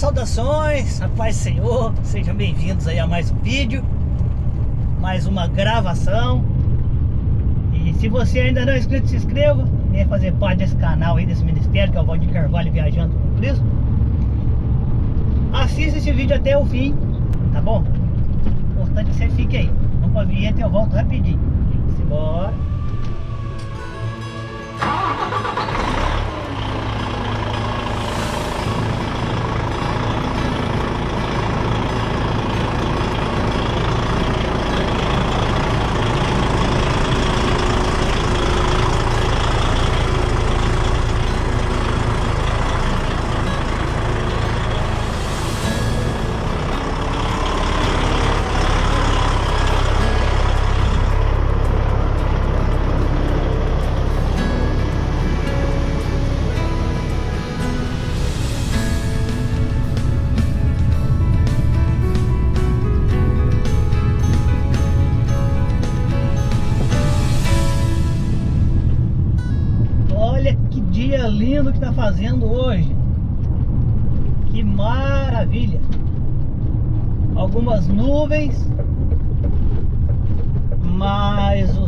Saudações, a paz do Senhor, sejam bem-vindos aí a mais um vídeo, mais uma gravação. E se você ainda não é inscrito, se inscreva, venha fazer parte desse canal aí, desse ministério que é o Valdir Carvalho Viajando com Cristo. Assista esse vídeo até o fim, tá bom? Importante que você fique aí. Vamos pra vinheta e eu volto rapidinho. Simbora. Dia lindo que tá fazendo hoje, que maravilha. Algumas nuvens, mas o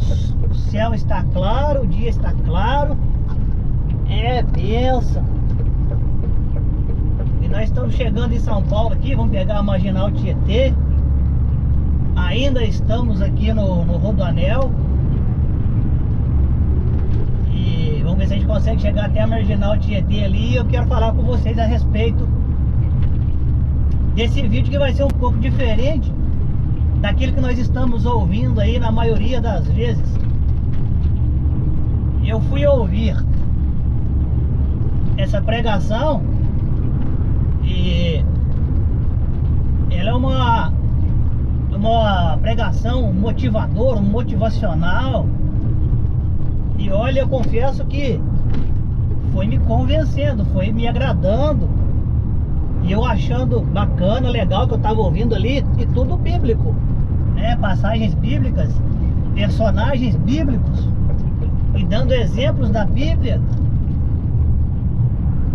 céu está claro, o dia está claro, é bênção. E nós estamos chegando em São Paulo aqui, vamos pegar a Marginal Tietê. Ainda estamos aqui no Rodoanel. Vamos ver se a gente consegue chegar até a Marginal Tietê ali. E eu quero falar com vocês a respeito desse vídeo, que vai ser um pouco diferente daquilo que nós estamos ouvindo aí na maioria das vezes. Eu fui ouvir essa pregação e ela é uma pregação motivadora, motivacional. E olha, eu confesso que foi me convencendo, foi me agradando. E eu achando bacana, legal, que eu estava ouvindo ali. E tudo bíblico, né? Passagens bíblicas, personagens bíblicos, e dando exemplos da Bíblia.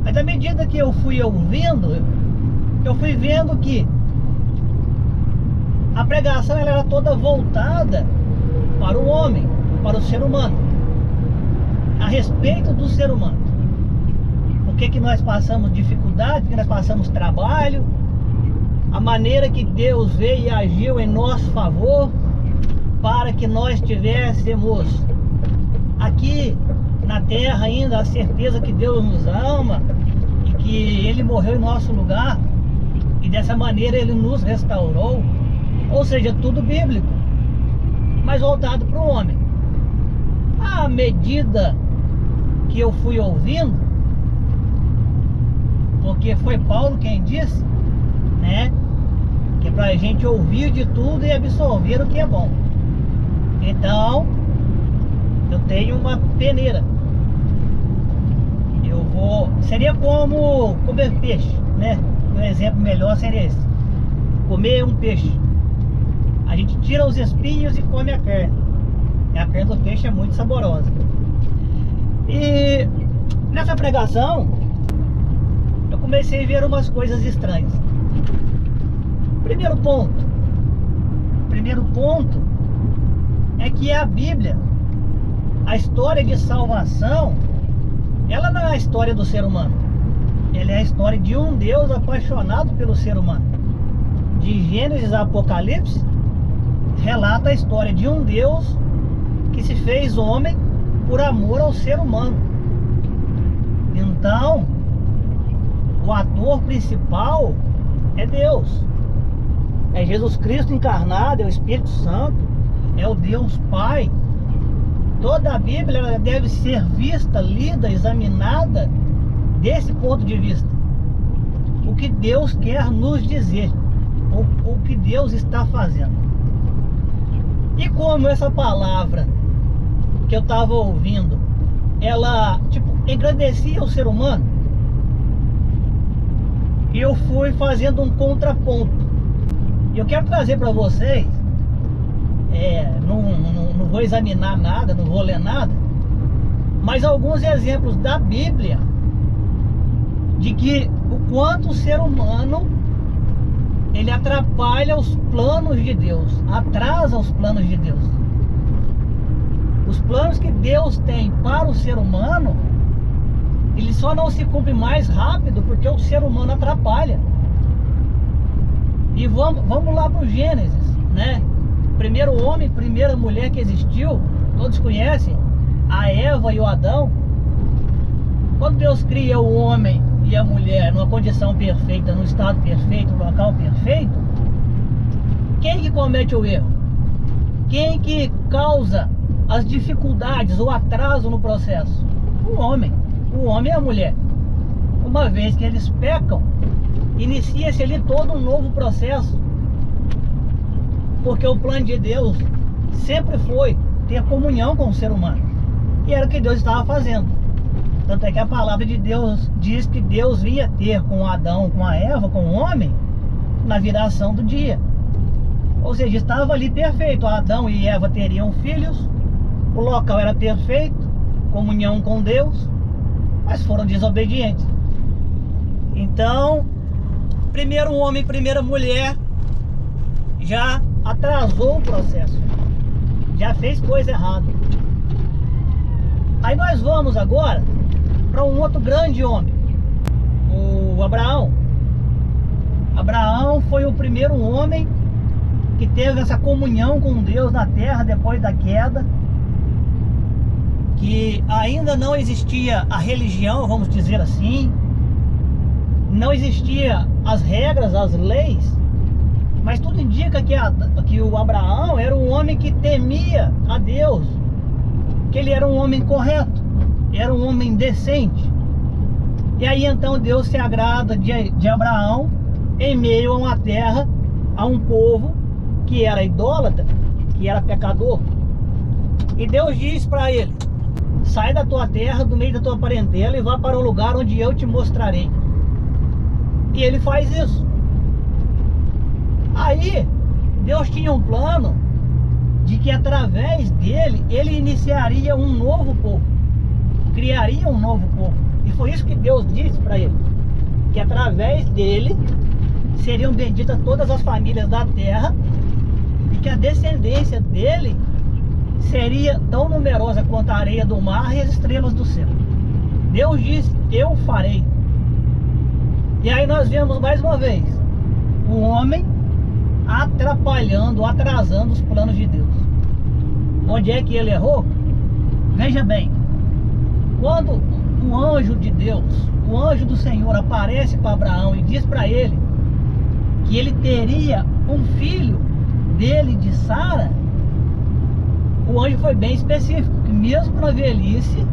Mas à medida que eu fui ouvindo, eu fui vendo que a pregação ela era toda voltada para o homem, para o ser humano, a respeito do ser humano. Por que nós passamos dificuldade, por que nós passamos trabalho, a maneira que Deus veio e agiu em nosso favor, para que nós tivéssemos aqui na terra ainda a certeza que Deus nos ama e que Ele morreu em nosso lugar, e dessa maneira Ele nos restaurou. Ou seja, tudo bíblico, mas voltado para o homem. À medida que eu fui ouvindo, porque foi Paulo quem disse, né, que é pra gente ouvir de tudo e absorver o que é bom. Então eu tenho uma peneira. Seria como comer peixe, né? Um exemplo melhor seria esse: comer um peixe. A gente tira os espinhos e come a carne. E a carne do peixe é muito saborosa. E nessa pregação eu comecei a ver umas coisas estranhas. Primeiro ponto é que a Bíblia, a história de salvação, ela não é a história do ser humano. Ela é a história de um Deus apaixonado pelo ser humano. De Gênesis a Apocalipse relata a história de um Deus que se fez homem por amor ao ser humano. Então, o ator principal é Deus, é Jesus Cristo encarnado, é o Espírito Santo, é o Deus Pai. Toda a Bíblia ela deve ser vista, lida, examinada desse ponto de vista. O que Deus quer nos dizer, o que Deus está fazendo. E como essa palavra que eu estava ouvindo, ela engrandecia o ser humano, e eu fui fazendo um contraponto. E eu quero trazer para vocês, não vou examinar nada, não vou ler nada, mas alguns exemplos da Bíblia de que o quanto o ser humano ele atrapalha os planos de Deus, atrasa os planos de Deus. Os planos que Deus tem para o ser humano, ele só não se cumpre mais rápido porque o ser humano atrapalha. E vamos lá para o Gênesis, né? Primeiro homem, primeira mulher que existiu, todos conhecem, a Eva e o Adão. Quando Deus cria o homem e a mulher numa condição perfeita, num estado perfeito, num local perfeito, quem que comete o erro? Quem que causa as dificuldades, o atraso no processo? O homem e a mulher. Uma vez que eles pecam, inicia-se ali todo um novo processo, porque o plano de Deus sempre foi ter comunhão com o ser humano, e era o que Deus estava fazendo. Tanto é que a palavra de Deus diz que Deus vinha ter com Adão, com a Eva, com o homem, na viração do dia. Ou seja, estava ali perfeito. Adão e Eva teriam filhos, o local era perfeito, comunhão com Deus, mas foram desobedientes. Então, primeiro homem, primeira mulher, já atrasou o processo, já fez coisa errada. Aí nós vamos agora para um outro grande homem, o Abraão. Abraão foi o primeiro homem que teve essa comunhão com Deus na terra depois da queda, que ainda não existia a religião, vamos dizer assim, não existia as regras, as leis, mas tudo indica que o Abraão era um homem que temia a Deus, que ele era um homem correto, era um homem decente. E aí então Deus se agrada de Abraão em meio a uma terra, a um povo que era idólatra, que era pecador. E Deus diz para ele: sai da tua terra, do meio da tua parentela, e vá para o lugar onde eu te mostrarei. E ele faz isso. Aí Deus tinha um plano de que através dele, ele iniciaria um novo povo, criaria um novo povo. E foi isso que Deus disse para ele, que através dele seriam benditas todas as famílias da terra, e que a descendência dele seria tão numerosa quanto a areia do mar e as estrelas do céu. Deus disse: eu farei. E aí nós vemos mais uma vez o homem atrapalhando, atrasando os planos de Deus. Onde é que ele errou? Veja bem, quando o anjo de Deus, o anjo do Senhor, aparece para Abraão e diz para ele que ele teria um filho dele, de Sara, o anjo foi bem específico, que mesmo na velhice,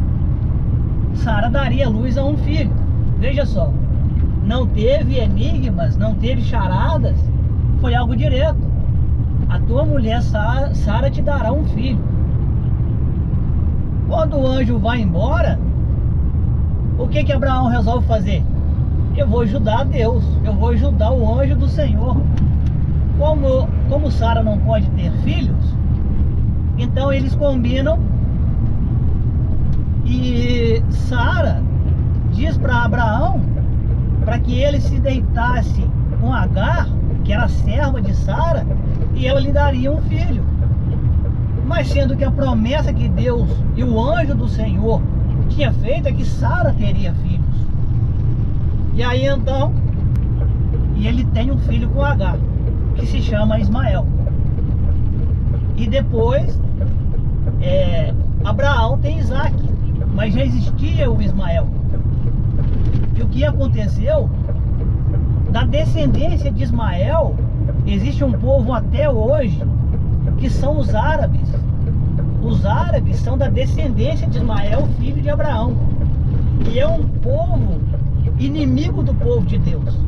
Sara daria luz a um filho. Veja só, não teve enigmas, não teve charadas, foi algo direto. A tua mulher Sara te dará um filho. Quando o anjo vai embora, o que Abraão resolve fazer? Eu vou ajudar Deus, eu vou ajudar o anjo do Senhor. Como Sara não pode ter filhos, então eles combinam, e Sara diz para Abraão para que ele se deitasse com Agar, que era a serva de Sara, e ela lhe daria um filho. Mas sendo que a promessa que Deus e o anjo do Senhor tinha feito é que Sara teria filhos. E aí então, ele tem um filho com Agar, que se chama Ismael. E depois Abraão tem Isaac, mas já existia o Ismael. E o que aconteceu? Da descendência de Ismael, existe um povo até hoje, que são os árabes. Os árabes são da descendência de Ismael, filho de Abraão. E é um povo inimigo do povo de Deus,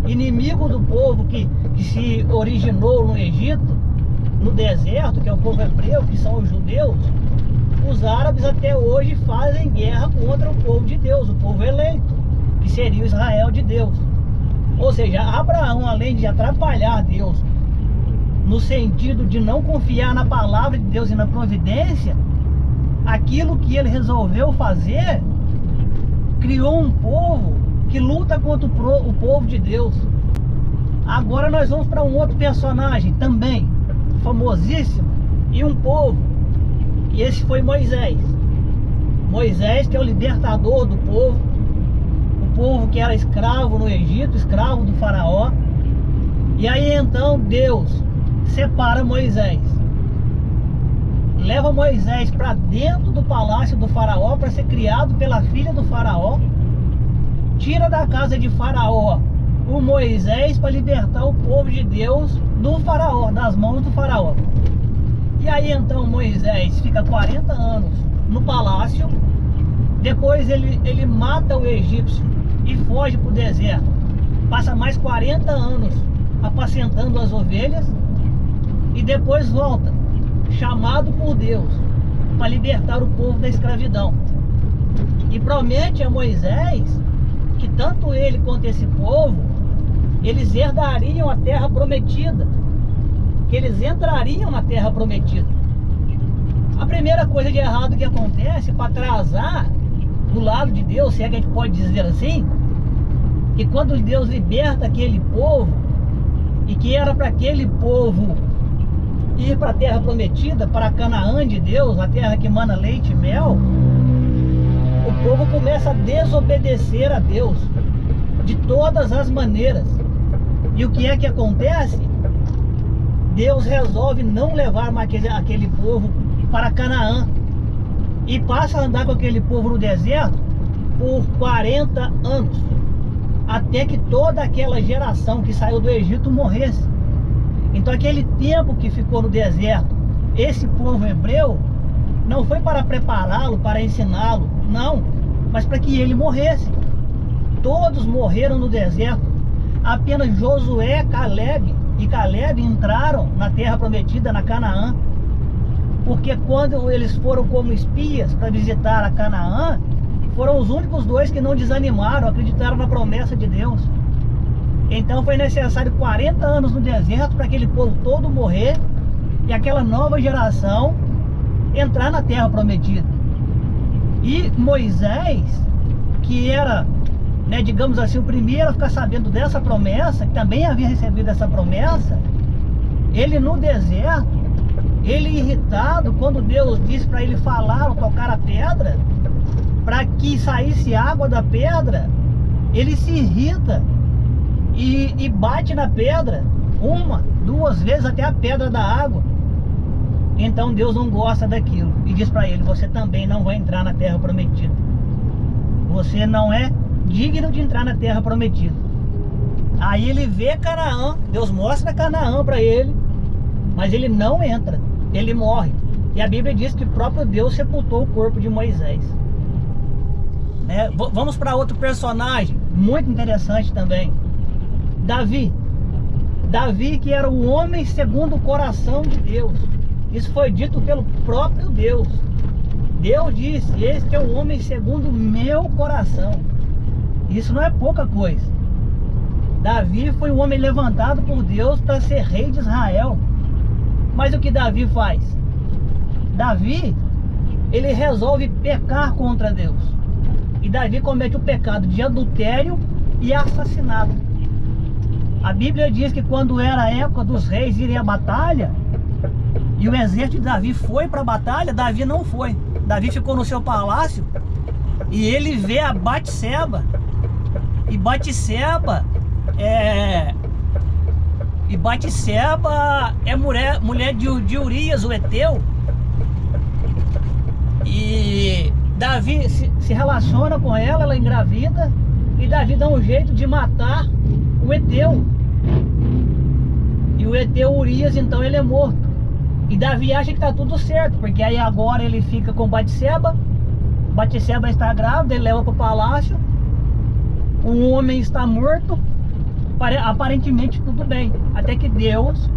inimigo do povo que se originou no Egito, no deserto, que é o povo hebreu, que são os judeus. Os árabes até hoje fazem guerra contra o povo de Deus, o povo eleito, que seria o Israel de Deus. Ou seja, Abraão, além de atrapalhar Deus no sentido de não confiar na palavra de Deus e na providência, aquilo que ele resolveu fazer, criou um povo que luta contra o povo de Deus. Agora nós vamos para um outro personagem também famosíssimo e um povo, e esse foi Moisés. Moisés, que é o libertador do povo, o povo que era escravo no Egito, escravo do faraó. E aí então Deus separa Moisés, leva Moisés para dentro do palácio do faraó para ser criado pela filha do faraó, tira da casa de faraó o Moisés para libertar o povo de Deus do faraó, das mãos do faraó. E aí então Moisés fica 40 anos no palácio, depois ele mata o egípcio e foge para o deserto, passa mais 40 anos apacentando as ovelhas e depois volta, chamado por Deus para libertar o povo da escravidão, e promete a Moisés que tanto ele quanto esse povo, eles herdariam a terra prometida, que eles entrariam na terra prometida. A primeira coisa de errado que acontece para atrasar do lado de Deus, se é que a gente pode dizer assim, que quando Deus liberta aquele povo, e que era para aquele povo ir para a terra prometida, para Canaã de Deus, a terra que mana leite e mel, o povo começa a desobedecer a Deus de todas as maneiras. E o que é que acontece? Deus resolve não levar mais aquele povo para Canaã e passa a andar com aquele povo no deserto por 40 anos, até que toda aquela geração que saiu do Egito morresse. Então aquele tempo que ficou no deserto, esse povo hebreu, não foi para prepará-lo, para ensiná-lo, não, mas para que ele morresse. Todos morreram no deserto. Apenas Josué, e Caleb entraram na terra prometida, na Canaã, porque quando eles foram como espias para visitar a Canaã, foram os únicos dois que não desanimaram, acreditaram na promessa de Deus. Então foi necessário 40 anos no deserto para aquele povo todo morrer e aquela nova geração entrar na terra prometida. E Moisés, que era, digamos assim, o primeiro a ficar sabendo dessa promessa, que também havia recebido essa promessa, ele no deserto, ele irritado, quando Deus disse para ele falar ou tocar a pedra, para que saísse água da pedra, ele se irrita e bate na pedra, 1, 2 vezes até a pedra da água. Então Deus não gosta daquilo e diz para ele: você também não vai entrar na terra prometida, você não é digno de entrar na terra prometida. Aí ele vê Canaã, Deus mostra Canaã para ele, mas ele não entra, ele morre. E a Bíblia diz que o próprio Deus sepultou o corpo de Moisés. Vamos para outro personagem muito interessante também, Davi. Davi, que era o homem segundo o coração de Deus. Isso foi dito pelo próprio Deus. Deus disse: este é o homem segundo o meu coração. Isso não é pouca coisa. Davi foi um homem levantado por Deus para ser rei de Israel. Mas o que Davi faz? Davi, ele resolve pecar contra Deus. E Davi comete o pecado de adultério e assassinato. A Bíblia diz que quando era a época dos reis irem à batalha, e o exército de Davi foi para a batalha, Davi não foi. Davi ficou no seu palácio e ele vê a Batseba. E Batseba é mulher de Urias, o Eteu. E Davi se relaciona com ela, ela engravida, e Davi dá um jeito de matar o Eteu. E o Eteu Urias, então, ele é morto. E Davi acha que está tudo certo, porque aí agora ele fica com Batseba. Batseba está grávida, ele leva para o palácio. O homem está morto, aparentemente tudo bem. Até que Deus,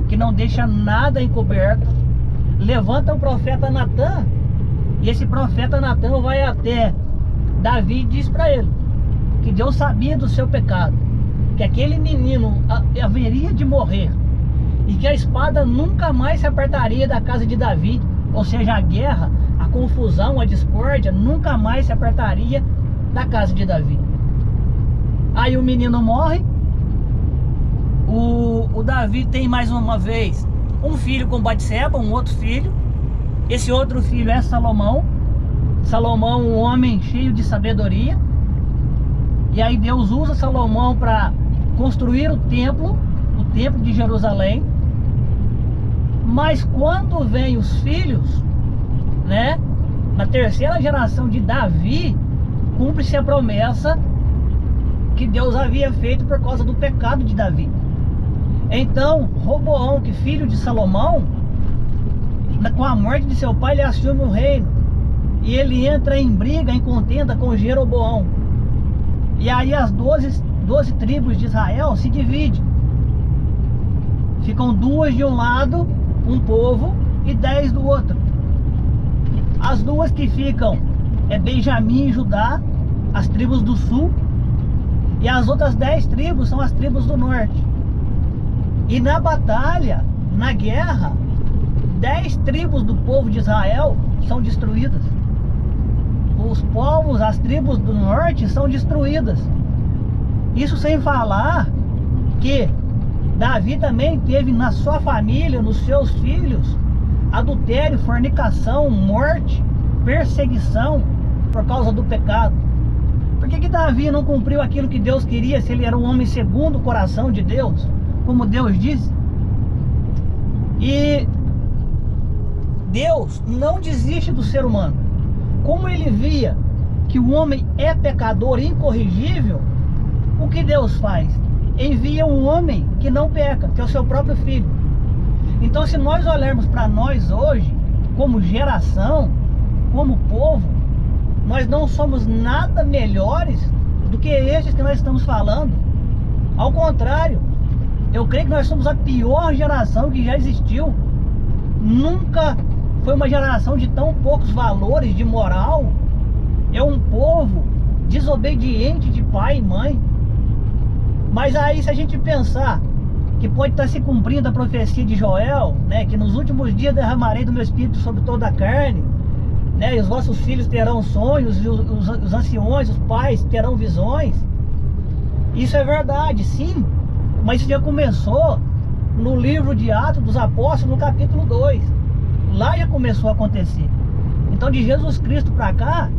que não deixa nada encoberto, levanta o profeta Natã. E esse profeta Natã vai até Davi e diz para ele que Deus sabia do seu pecado, que aquele menino haveria de morrer, e que a espada nunca mais se apartaria da casa de Davi. Ou seja, a guerra, a confusão, a discórdia nunca mais se apartaria da casa de Davi. Aí o menino morre. O Davi tem mais uma vez um filho com Batseba, um outro filho. Esse outro filho é Salomão. Salomão, um homem cheio de sabedoria. E aí Deus usa Salomão para construir o templo de Jerusalém. Mas quando vem os filhos, né, na terceira geração de Davi, cumpre-se a promessa que Deus havia feito por causa do pecado de Davi. Então Roboão, que filho de Salomão, com a morte de seu pai, ele assume o reino. E ele entra em briga, em contenda com Jeroboão. E aí as 12 tribos de Israel se dividem. Ficam 2 de um lado, um povo, e 10 do outro. As 2 que ficam é Benjamim e Judá, as tribos do sul. E as outras 10 tribos são as tribos do norte. E na batalha, na guerra, 10 tribos do povo de Israel são destruídas. Os povos, as tribos do norte são destruídas. Isso sem falar que Davi também teve na sua família, nos seus filhos, adultério, fornicação, morte, perseguição por causa do pecado. Por que Davi não cumpriu aquilo que Deus queria, se ele era um homem segundo o coração de Deus, como Deus disse? E Deus não desiste do ser humano. Como ele via que o homem é pecador incorrigível, o que Deus faz? Envia um homem que não peca, que é o seu próprio filho. Então, se nós olharmos para nós hoje, como geração, como povo, nós não somos nada melhores do que estes que nós estamos falando. Ao contrário, eu creio que nós somos a pior geração que já existiu. Nunca foi uma geração de tão poucos valores de moral. É um povo desobediente de pai e mãe. Mas aí, se a gente pensar que pode estar se cumprindo a profecia de Joel, né, que nos últimos dias derramarei do meu espírito sobre toda a carne, né, e os vossos filhos terão sonhos, e os anciões, os pais terão visões. Isso é verdade, sim, mas isso já começou no livro de Atos dos Apóstolos, no capítulo 2. Lá já começou a acontecer. Então, de Jesus Cristo para cá,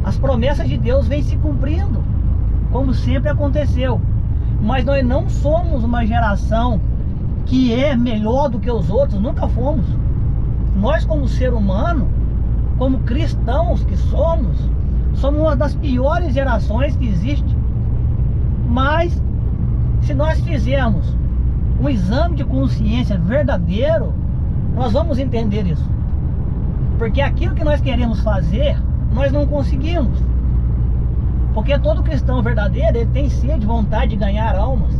as promessas de Deus vêm se cumprindo, como sempre aconteceu. Mas nós não somos uma geração que é melhor do que os outros, nunca fomos. Nós, como ser humano, como cristãos que somos uma das piores gerações que existe. Mas se nós fizermos um exame de consciência verdadeiro, nós vamos entender isso. Porque aquilo que nós queremos fazer, nós não conseguimos. Porque todo cristão verdadeiro, ele tem sede, vontade de ganhar almas.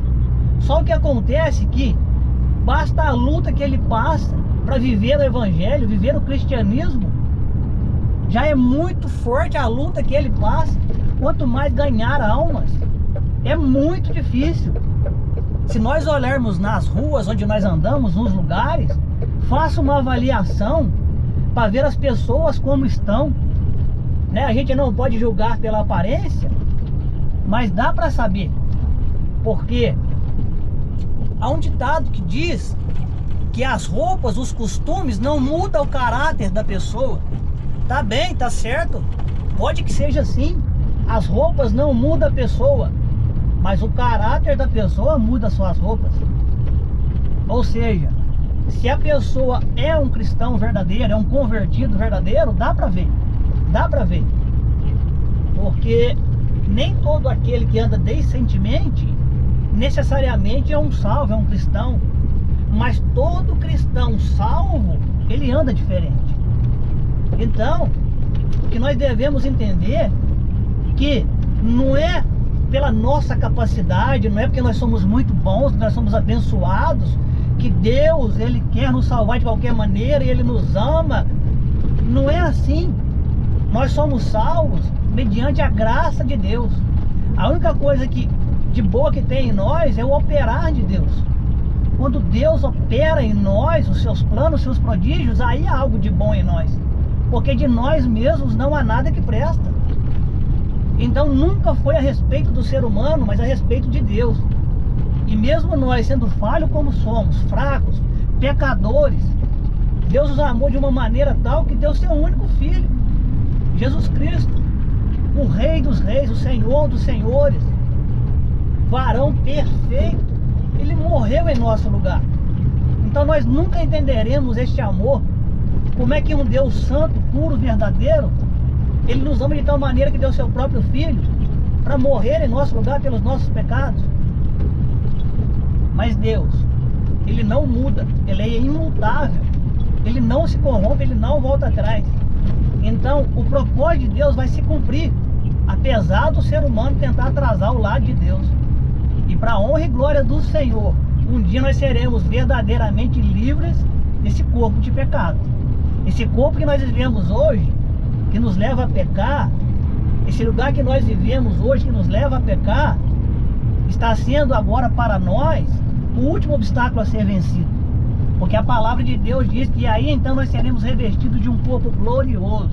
Só o que acontece é que basta a luta que ele passa para viver o evangelho, viver o cristianismo. Já é muito forte a luta que ele passa. Quanto mais ganhar almas, é muito difícil. Se nós olharmos nas ruas onde nós andamos, nos lugares, faça uma avaliação para ver as pessoas como estão. Né? A gente não pode julgar pela aparência, mas dá para saber. Porque há um ditado que diz que as roupas, os costumes não mudam o caráter da pessoa. Tá bem, tá certo, pode que seja assim. As roupas não mudam a pessoa, mas o caráter da pessoa muda as suas roupas. Ou seja, se a pessoa é um cristão verdadeiro, é um convertido verdadeiro, dá para ver. Dá para ver. Porque nem todo aquele que anda decentemente necessariamente é um salvo, é um cristão. Mas todo cristão salvo, ele anda diferente. Então, o que nós devemos entender que não é pela nossa capacidade, não é porque nós somos muito bons, nós somos abençoados, que Deus, ele quer nos salvar de qualquer maneira e ele nos ama. Não é assim. Nós somos salvos mediante a graça de Deus. A única coisa de boa que tem em nós é o operar de Deus. Quando Deus opera em nós os seus planos, os seus prodígios, aí há algo de bom em nós. Porque de nós mesmos não há nada que presta. Então nunca foi a respeito do ser humano, mas a respeito de Deus. E mesmo nós, sendo falhos como somos, fracos, pecadores, Deus nos amou de uma maneira tal que deu seu único Filho, Jesus Cristo, o Rei dos Reis, o Senhor dos Senhores, varão perfeito. Ele morreu em nosso lugar. Então nós nunca entenderemos este amor. Como é que um Deus santo, puro, verdadeiro, Ele nos ama de tal maneira que deu seu próprio Filho para morrer em nosso lugar pelos nossos pecados. Mas Deus, Ele não muda, Ele é imutável, Ele não se corrompe, Ele não volta atrás. Então o propósito de Deus vai se cumprir, apesar do ser humano tentar atrasar o lado de Deus. E para a honra e glória do Senhor, um dia nós seremos verdadeiramente livres desse corpo de pecado. Esse corpo que nós vivemos hoje, que nos leva a pecar, esse lugar que nós vivemos hoje, que nos leva a pecar, está sendo agora para nós o último obstáculo a ser vencido. Porque a palavra de Deus diz que aí então nós seremos revestidos de um corpo glorioso.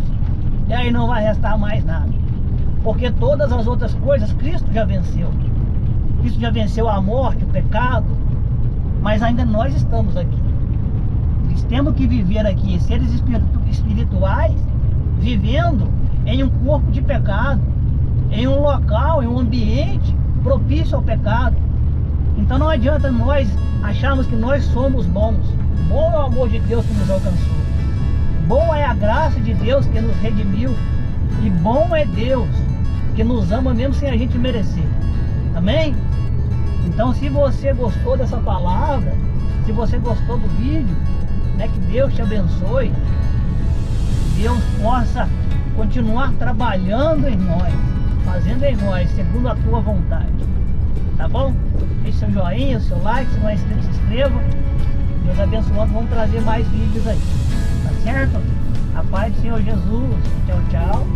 E aí não vai restar mais nada. Porque todas as outras coisas Cristo já venceu. Cristo já venceu a morte, o pecado. Mas ainda nós estamos aqui. Nós temos que viver aqui, seres espirituais, vivendo em um corpo de pecado, em um local, em um ambiente propício ao pecado. Então não adianta nós acharmos que nós somos bons. Bom é o amor de Deus que nos alcançou. Boa é a graça de Deus que nos redimiu. E bom é Deus que nos ama mesmo sem a gente merecer. Amém? Então se você gostou dessa palavra, se você gostou do vídeo, né, que Deus te abençoe. Deus possa continuar trabalhando em nós, fazendo em nós segundo a tua vontade. Tá bom? Deixe seu joinha, seu like, se não é inscrito, se inscreva. Deus abençoando, vamos trazer mais vídeos aí. Tá certo? A paz do Senhor Jesus. Tchau, tchau.